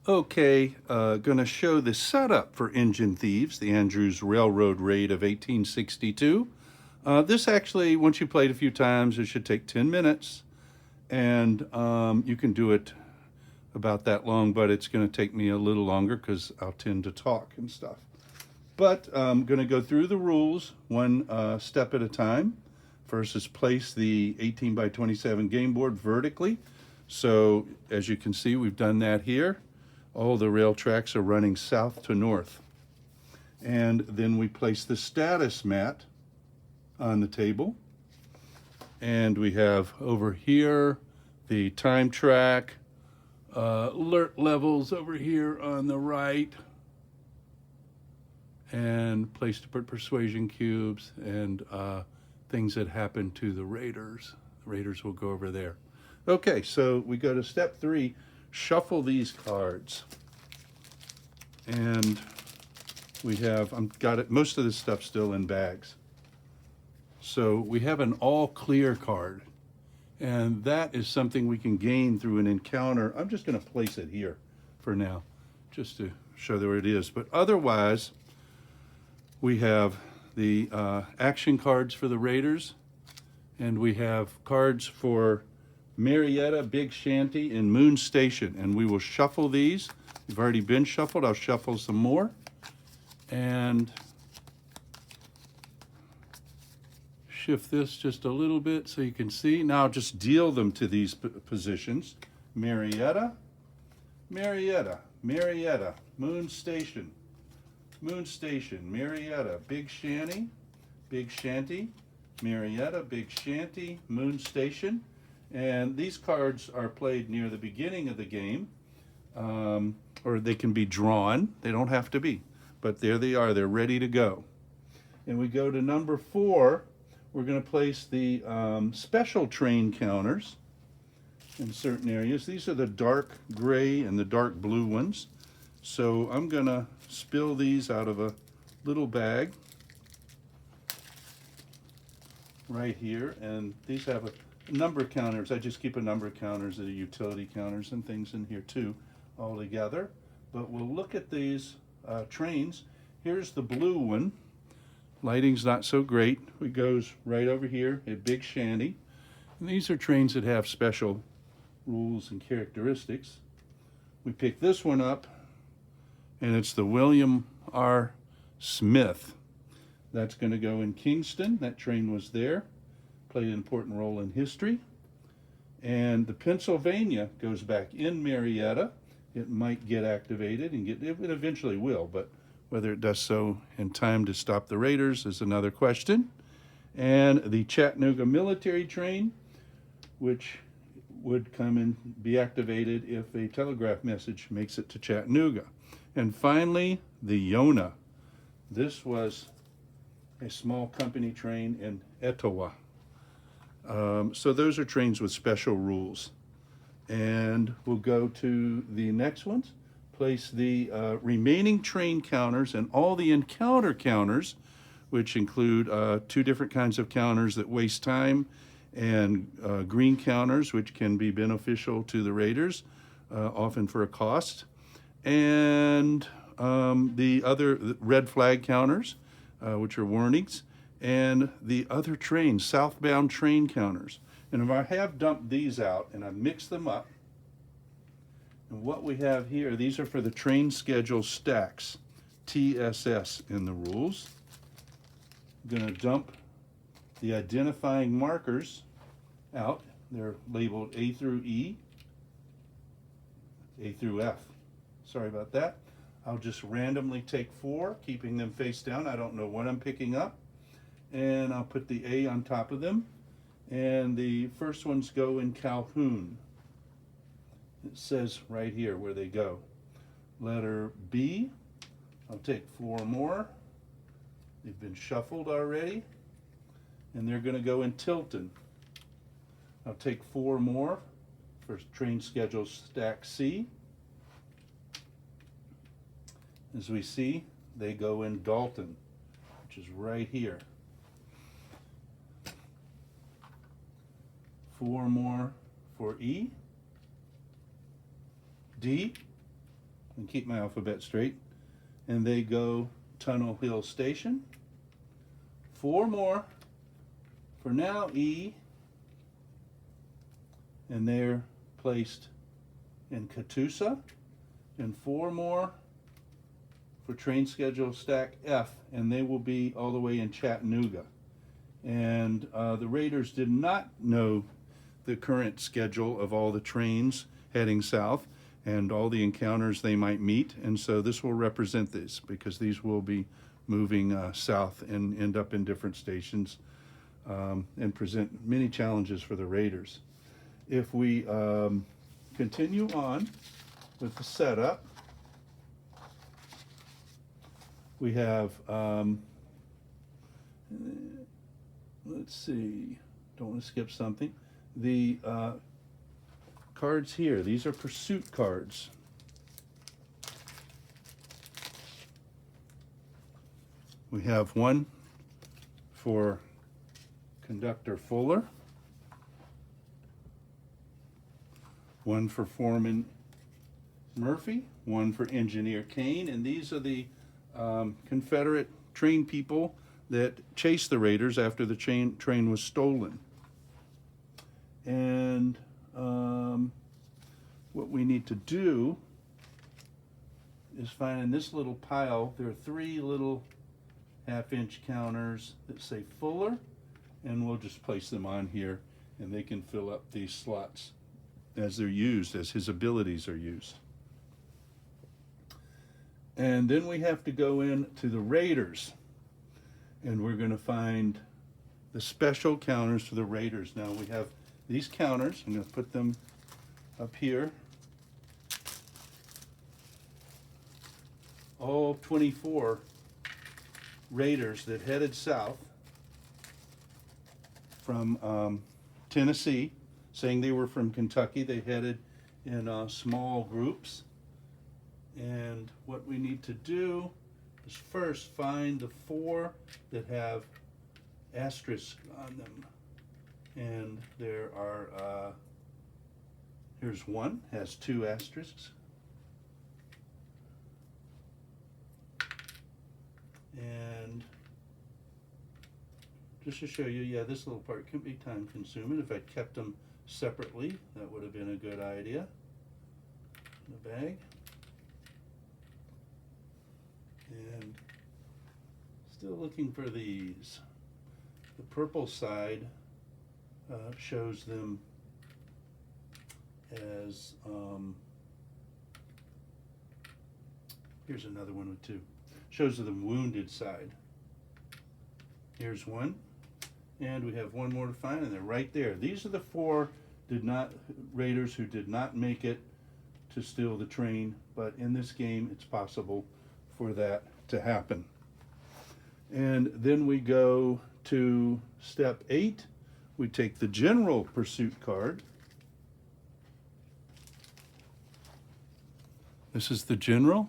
Okay, going to show the setup for Engine Thieves, the Andrews Railroad Raid of 1862. This actually, once you play it a few times, it should take 10 minutes, and you can do it about that long, but it's going to take me a little longer because I'll tend to talk and stuff. But I'm going to go through the rules one step at a time. First is place the 18 by 27 game board vertically. So as you can see, we've done that here. All the rail tracks are running south to north. And then we place the status mat on the table. And we have over here the time track, alert levels over here on the right, and place to put persuasion cubes and things that happen to the raiders. The raiders will go over there. Okay, so we go to step 3. Shuffle these cards, and we have, I've got it, most of this stuff still in bags. So we have an all clear card, and that is something we can gain through an encounter. I'm just going to place it here for now, just to show where it is. But otherwise, we have the action cards for the raiders, and we have cards for Marietta, Big Shanty, and Moon Station, and we will shuffle these. They've already been shuffled. I'll shuffle some more, and shift this just a little bit so you can see. Now I'll just deal them to these positions. Marietta, Marietta, Marietta, Moon Station, Moon Station, Marietta, Big Shanty, Big Shanty, Marietta, Big Shanty, Moon Station. And these cards are played near the beginning of the game, or they can be drawn. They don't have to be, but there they are. They're ready to go. And we go to number 4. We're going to place the special train counters in certain areas. These are the dark gray and the dark blue ones. So I'm going to spill these out of a little bag right here. And these have a number of counters. I just keep a number of counters, the utility counters and things in here too, all together. But we'll look at these trains. Here's the blue one. Lighting's not so great. It goes right over here at Big Shanty. And these are trains that have special rules and characteristics. We pick this one up, and it's the William R. Smith. That's going to go in Kingston. That train was there. Played an important role in history. And the Pennsylvania goes back in Marietta. It might get activated, and it eventually will, but whether it does so in time to stop the raiders is another question. And the Chattanooga military train, which would come and be activated if a telegraph message makes it to Chattanooga. And finally, the Yonah. This was a small company train in Etowah. So those are trains with special rules. And we'll go to the next ones. Place the remaining train counters and all the encounter counters, which include 2 different kinds of counters that waste time, and green counters, which can be beneficial to the raiders, often for a cost, and the other red flag counters, which are warnings, and the other trains, southbound train counters. And if I have dumped these out and I mix them up, and what we have here, these are for the train schedule stacks, TSS in the rules. I'm going to dump the identifying markers out. They're labeled A through E, A through F. Sorry about that. I'll just randomly take 4, keeping them face down. I don't know what I'm picking up. And I'll put the A on top of them. And the first ones go in Calhoun. It says right here where they go. Letter B, I'll take 4 more. They've been shuffled already. And they're going to go in Tilton. I'll take 4 more for train schedule stack C. As we see, they go in Dalton, which is right here. 4 more for E, D, and keep my alphabet straight. And they go Tunnel Hill Station. 4 more for now E, and they're placed in Catoosa, and 4 more for train schedule stack F, and they will be all the way in Chattanooga. And the Raiders did not know the current schedule of all the trains heading south and all the encounters they might meet, and so this will represent this, because these will be moving south and end up in different stations and present many challenges for the Raiders. If we continue on with the setup, we have, let's see, don't want to skip something. The cards here, these are pursuit cards. We have one for Conductor Fuller, one for Foreman Murphy, one for Engineer Kane, and these are the Confederate train people that chased the Raiders after the train was stolen. And what we need to do is find in this little pile, there are 3 little half-inch counters that say Fuller, and we'll just place them on here, and they can fill up these slots as they're used, as his abilities are used. And then we have to go in to the Raiders, and we're going to find the special counters for the Raiders. Now we have these counters. I'm going to put them up here. All 24 Raiders that headed south from Tennessee, saying they were from Kentucky. They headed in small groups. And what we need to do is first find the 4 that have asterisks on them. And there are, here's one, has 2 asterisks. And just to show you, yeah, this little part can be time consuming. If I'd kept them separately, that would have been a good idea. The bag. And still looking for these. The purple side shows them as, here's another one with 2. Shows the wounded side. Here's one, and we have one more to find, and they're right there. These are the 4 Raiders who did not make it to steal the train, but in this game it's possible for that to happen. And then we go to step 8. We take the general pursuit card. This is the general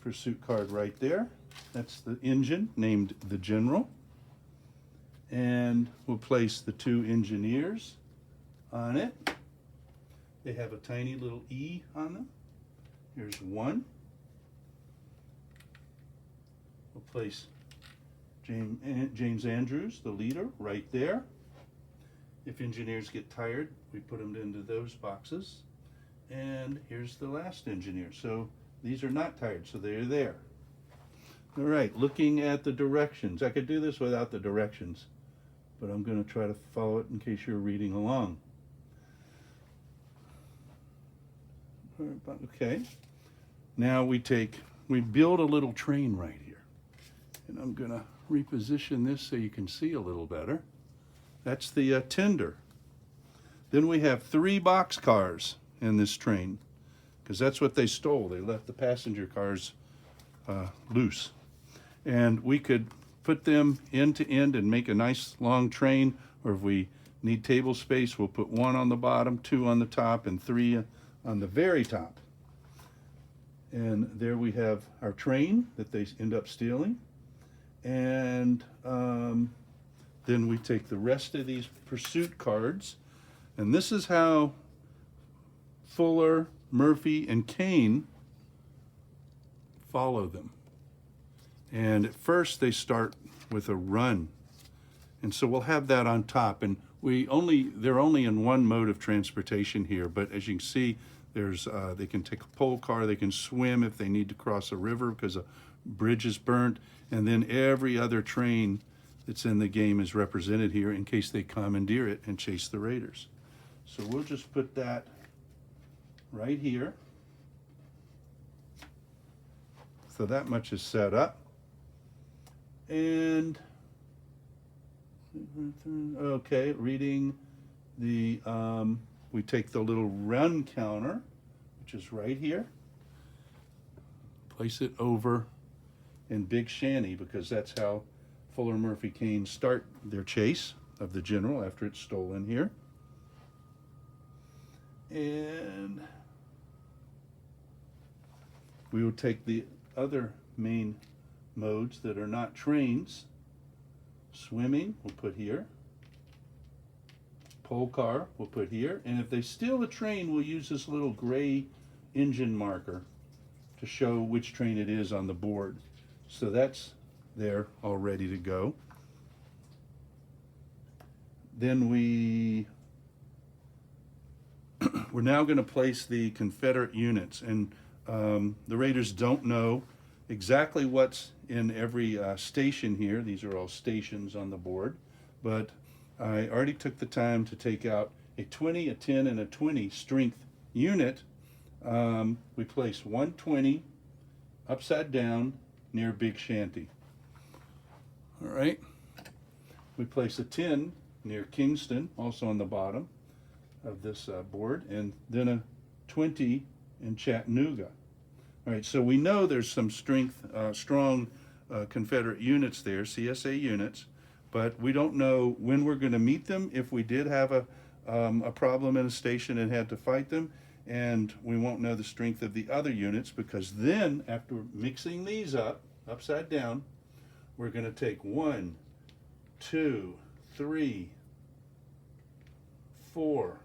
pursuit card right there. That's the engine named the General. And we'll place the 2 engineers on it. They have a tiny little E on them. Here's one. We'll place James Andrews, the leader, right there. If engineers get tired, we put them into those boxes. And here's the last engineer. So these are not tired, so they're there. All right, looking at the directions. I could do this without the directions, but I'm going to try to follow it in case you're reading along. Okay, now we build a little train right here. And I'm going to reposition this so you can see a little better. That's the tender. Then we have 3 boxcars in this train, because that's what they stole. They left the passenger cars loose. And we could put them end to end and make a nice long train, or if we need table space, we'll put 1 on the bottom, 2 on the top, and 3 on the very top. And there we have our train that they end up stealing. And then we take the rest of these pursuit cards, and this is how Fuller, Murphy, and Kane follow them. And at first they start with a run. And so we'll have that on top. And they're only in one mode of transportation here, but as you can see, they can take a pole car, they can swim if they need to cross a river because a bridge is burnt, and then every other train that's in the game is represented here in case they commandeer it and chase the raiders. So we'll just put that right here. So that much is set up. And okay, reading the, we take the little run counter, which is right here, place it over in Big Shanty because that's how Fuller, Murphy, Kane start their chase of the general after it's stolen here. And we will take the other main modes that are not trains. Swimming, we'll put here. Pole car, we'll put here. And if they steal a train, we'll use this little gray engine marker to show which train it is on the board. So that's there all ready to go. Then we're now going to place the Confederate units. And the Raiders don't know exactly what's in every station here. These are all stations on the board, but I already took the time to take out a 20, a 10, and a 20 strength unit. We place 120 upside down near Big Shanty. All right. We place a 10 near Kingston, also on the bottom of this board, and then a 20 in Chattanooga. All right, so we know there's some strong Confederate units there, CSA units, but we don't know when we're going to meet them, if we did have a problem in a station and had to fight them, and we won't know the strength of the other units because then, after mixing these up, upside down, we're going to take 1, 2, 3, 4,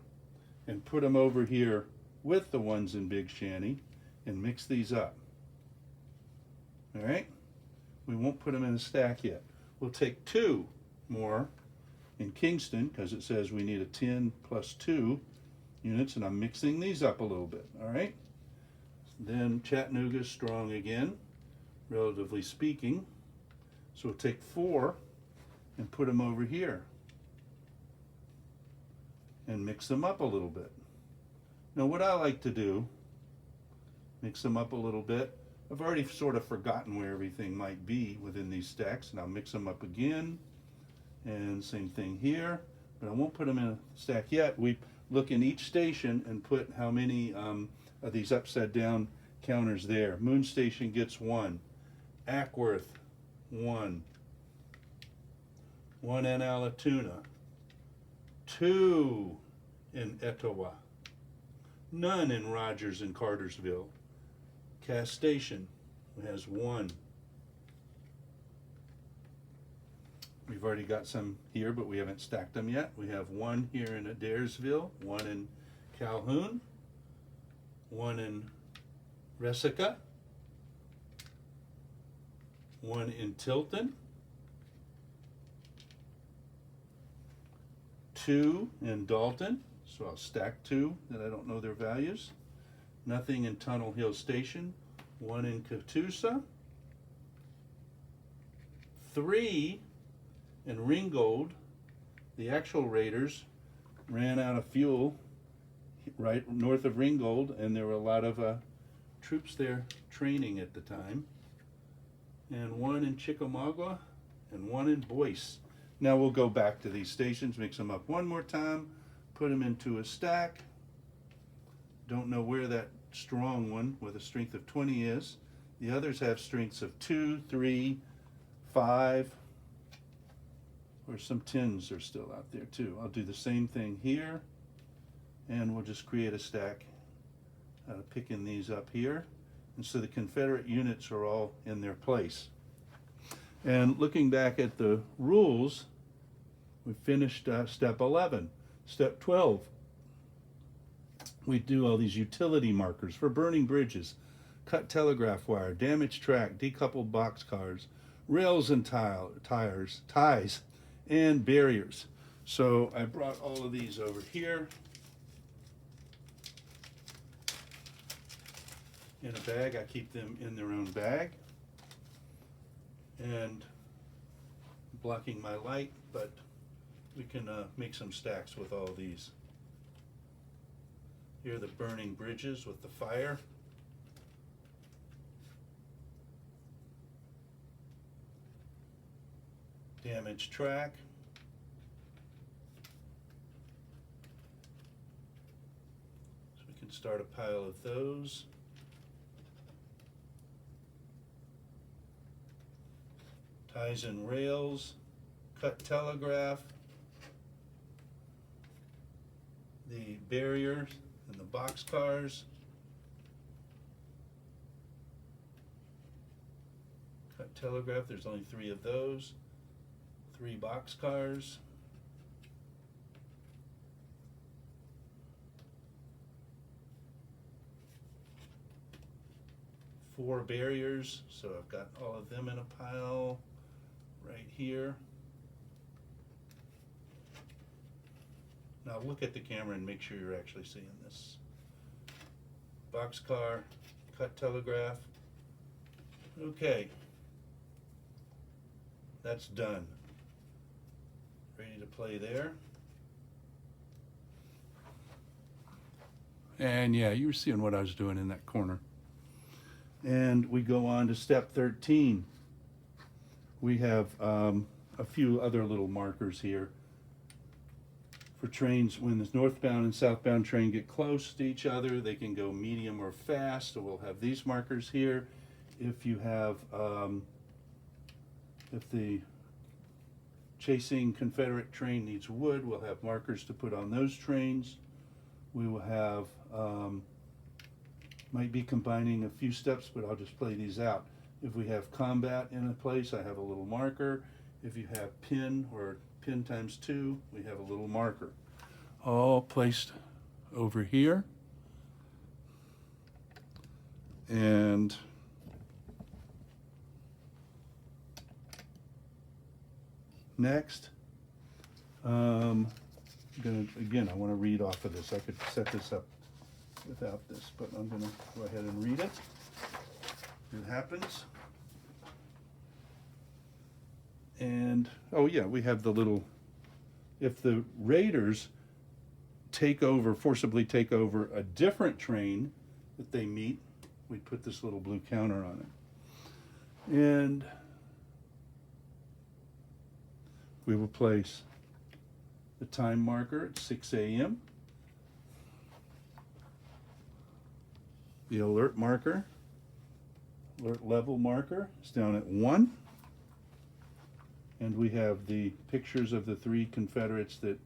and put them over here with the ones in Big Shanty, and mix these up. All right? We won't put them in a stack yet. We'll take 2 more in Kingston because it says we need a 10 plus 2 units, and I'm mixing these up a little bit. All right? Then Chattanooga's strong again, relatively speaking. So we'll take 4 and put them over here and mix them up a little bit. Now what I like to do, mix them up a little bit. I've already sort of forgotten where everything might be within these stacks, and I'll mix them up again. And same thing here, but I won't put them in a stack yet. We look in each station and put how many of these upside down counters there. Moon Station gets 1. Ackworth, 1. 1 in Allatoona. 2 in Etowah. None in Rogers and Cartersville. Cass Station has 1. We've already got some here, but we haven't stacked them yet. We have 1 here in Adairsville, 1 in Calhoun, 1 in Resica, 1 in Tilton, 2 in Dalton, so I'll stack 2 that I don't know their values. Nothing in Tunnel Hill Station, 1 in Catoosa, 3 in Ringgold. The actual Raiders ran out of fuel right north of Ringgold, and there were a lot of troops there training at the time. And 1 in Chickamauga and 1 in Boyce. Now we'll go back to these stations, mix them up one more time, put them into a stack. Don't know where that strong one with a strength of 20 is. The others have strengths of 2, 3, 5, or some 10s are still out there too. I'll do the same thing here, and we'll just create a stack picking these up here. And so the Confederate units are all in their place. And looking back at the rules, we finished step 11. Step 12. We do all these utility markers for burning bridges, cut telegraph wire, damaged track, decoupled boxcars, rails and ties, and barriers. So I brought all of these over here in a bag. I keep them in their own bag. And blocking my light, but we can make some stacks with all these. Here are the burning bridges with the fire. Damaged track. So we can start a pile of those. Ties and rails, cut telegraph, the barriers and the boxcars, cut telegraph, there's only 3 of those, 3 boxcars, four barriers, so I've got all of them in a pile right here. Now look at the camera and make sure you're actually seeing this. Boxcar, cut telegraph. Okay, that's done. Ready to play there. And yeah, you were seeing what I was doing in that corner. And we go on to step 13. We have a few other little markers here for trains. When the northbound and southbound train get close to each other, they can go medium or fast, so we'll have these markers here. If you have, if the chasing Confederate train needs wood, we'll have markers to put on those trains. We will have, might be combining a few steps, but I'll just play these out. If we have combat in a place, I have a little marker. If you have pin or pin times 2, we have a little marker. All placed over here. And next, I'm gonna, again, I want to read off of this. I could set this up without this, but I'm gonna go ahead and read it. It happens. And, oh yeah, we have the little, if the raiders take over, forcibly take over a different train that they meet, we put this little blue counter on it. And we will place the time marker at 6 a.m. The alert marker, alert level marker is down at 1. And we have the pictures of the 3 Confederates that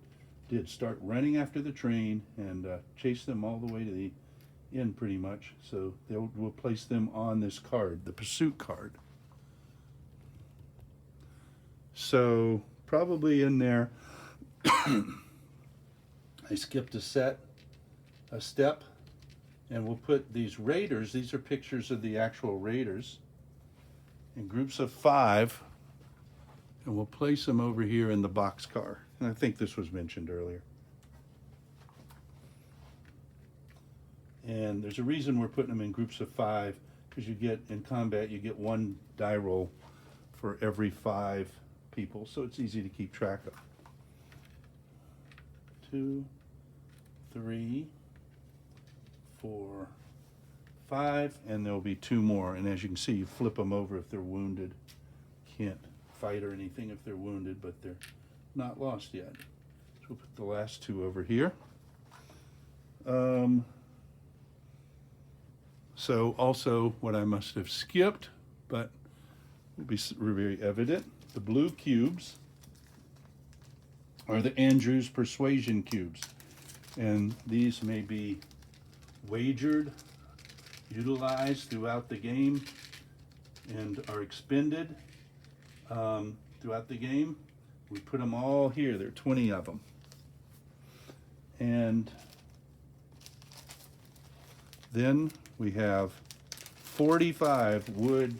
did start running after the train and chase them all the way to the end pretty much. So we'll place them on this card, the pursuit card. So probably in there, I skipped a step, and we'll put these raiders, these are pictures of the actual raiders, in groups of 5. And we'll place them over here in the boxcar. And I think this was mentioned earlier. And there's a reason we're putting them in groups of 5, because you get, in combat, you get 1 die roll for every 5 people, so it's easy to keep track of. 2, 3, 4, 5, and there'll be 2 more. And as you can see, you flip them over if they're wounded. Can't fight or anything if they're wounded, but they're not lost yet. So we'll put the last 2 over here. So also what I must have skipped, but will be very evident, the blue cubes are the Andrews persuasion cubes. And these may be wagered, utilized throughout the game, and are expended throughout the game. We put them all here. There are 20 of them. And Then we have 45 wood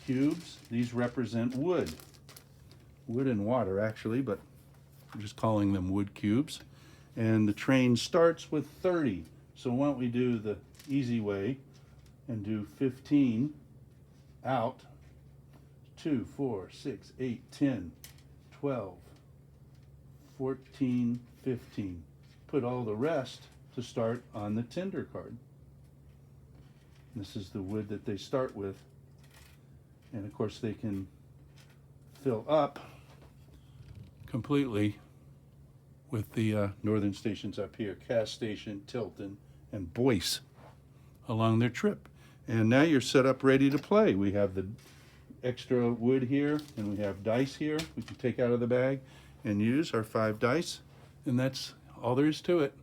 cubes. These represent wood. Wood and water, actually, but I'm just calling them wood cubes. And the train starts with 30. So why don't we do the easy way and do 15 out, 2, 4, 6, 8, 10, 12, 14, 15. Put all the rest to start on the tender card. This is the wood that they start with. And of course they can fill up completely with the northern stations up here, Cass Station, Tilton, and Boyce along their trip. And now you're set up ready to play. We have the extra wood here, and we have dice here we can take out of the bag and use our 5 dice, and that's all there is to it.